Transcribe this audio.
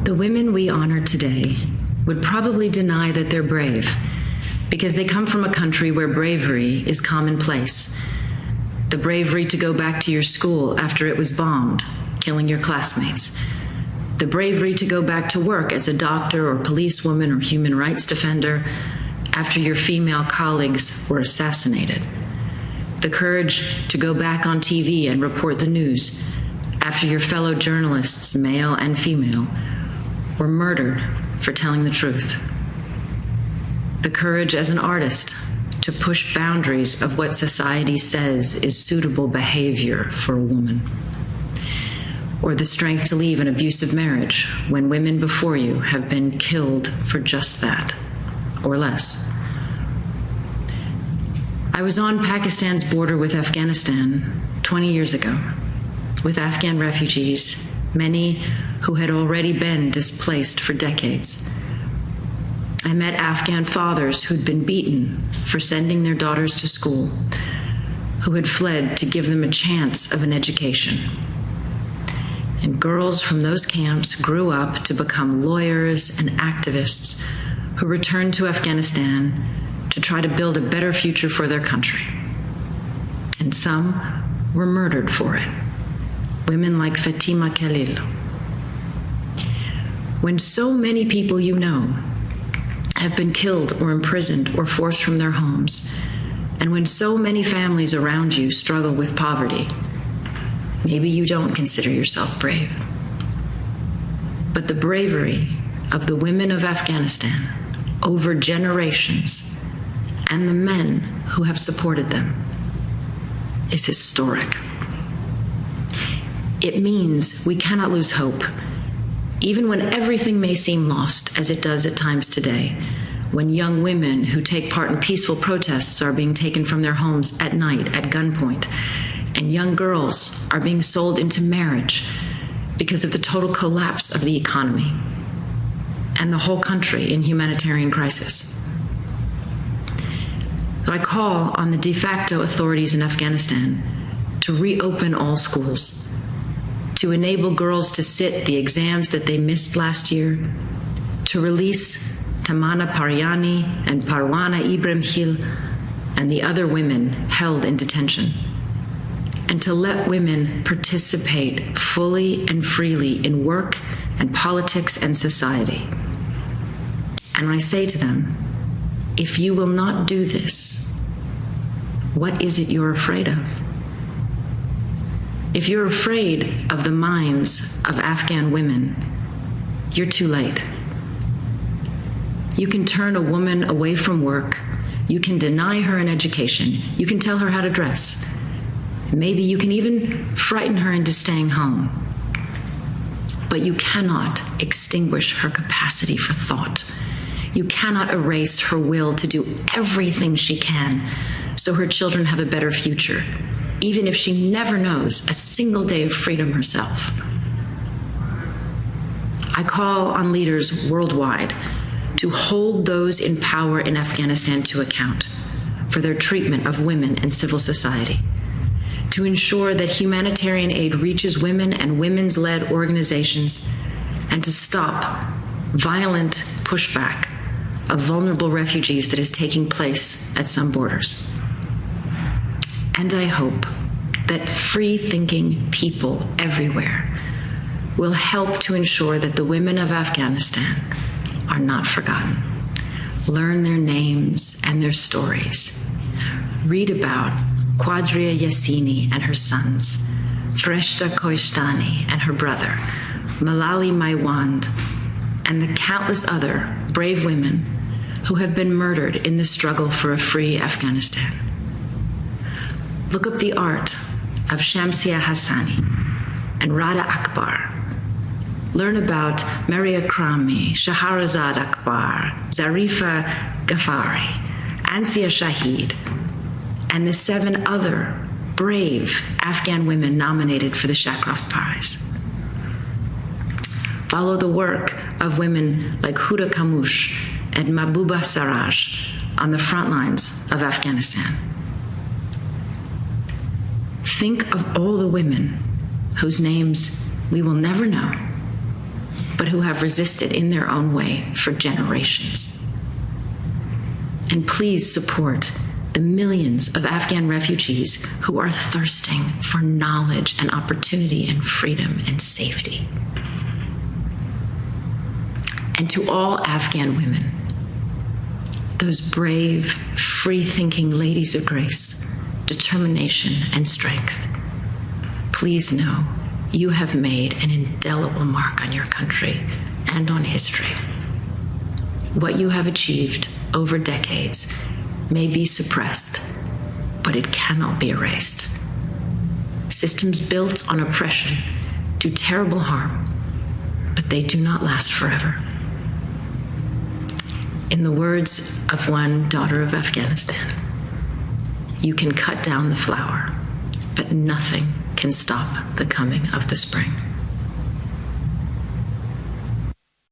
The women we honor today would probably deny that they're brave because they come from a country where bravery is commonplace. The bravery to go back to your school after it was bombed, killing your classmates. The bravery to go back to work as a doctor or policewoman or human rights defender after your female colleagues were assassinated. The courage to go back on TV and report the news after your fellow journalists, male and female, were murdered for telling the truth. The courage as an artist to push boundaries of what society says is suitable behavior for a woman. Or the strength to leave an abusive marriage when women before you have been killed for just that, or less. I was on Pakistan's border with Afghanistan 20 years ago with Afghan refugees, many who had already been displaced for decades. I met Afghan fathers who'd been beaten for sending their daughters to school, who had fled to give them a chance of an education. And girls from those camps grew up to become lawyers and activists who returned to Afghanistan to try to build a better future for their country. And some were murdered for it. Women like Fatima Khalil. When so many people you know have been killed or imprisoned or forced from their homes, and when so many families around you struggle with poverty, maybe you don't consider yourself brave. But the bravery of the women of Afghanistan over generations and the men who have supported them is historic. It means we cannot lose hope, even when everything may seem lost, as it does at times today, when young women who take part in peaceful protests are being taken from their homes at night at gunpoint, and young girls are being sold into marriage because of the total collapse of the economy and the whole country in humanitarian crisis. So I call on the de facto authorities in Afghanistan to reopen all schools, to enable girls to sit the exams that they missed last year, to release Tamana Pariani and Parwana Ibrahimkhil and the other women held in detention, and to let women participate fully and freely in work and politics and society. And I say to them, if you will not do this, what is it you're afraid of? If you're afraid of the minds of Afghan women, you're too late. You can turn a woman away from work. You can deny her an education. You can tell her how to dress. Maybe you can even frighten her into staying home. But you cannot extinguish her capacity for thought. You cannot erase her will to do everything she can so her children have a better future, even if she never knows a single day of freedom herself. I call on leaders worldwide to hold those in power in Afghanistan to account for their treatment of women and civil society, to ensure that humanitarian aid reaches women and women's-led organizations, and to stop violent pushback of vulnerable refugees that is taking place at some borders. And I hope that free-thinking people everywhere will help to ensure that the women of Afghanistan are not forgotten. Learn their names and their stories. Read about Quadria Yassini and her sons, Freshta Koishtani and her brother, Malali Maiwand, and the countless other brave women who have been murdered in the struggle for a free Afghanistan. Look up the art of Shamsia Hassani and Rada Akbar. Learn about Maria Krami, Shahrazad Akbar, Zarifa Ghaffari, Ansia Shahid, and the 7 other brave Afghan women nominated for the Shakraf Prize. Follow the work of women like Huda Kamush and Mahbuba Saraj on the front lines of Afghanistan. Think of all the women whose names we will never know, but who have resisted in their own way for generations. And please support the millions of Afghan refugees who are thirsting for knowledge and opportunity and freedom and safety. And to all Afghan women, those brave, free-thinking ladies of grace, determination, and strength, please know you have made an indelible mark on your country and on history. What you have achieved over decades may be suppressed, but it cannot be erased. Systems built on oppression do terrible harm, but they do not last forever. In the words of one daughter of Afghanistan, you can cut down the flower, but nothing can stop the coming of the spring.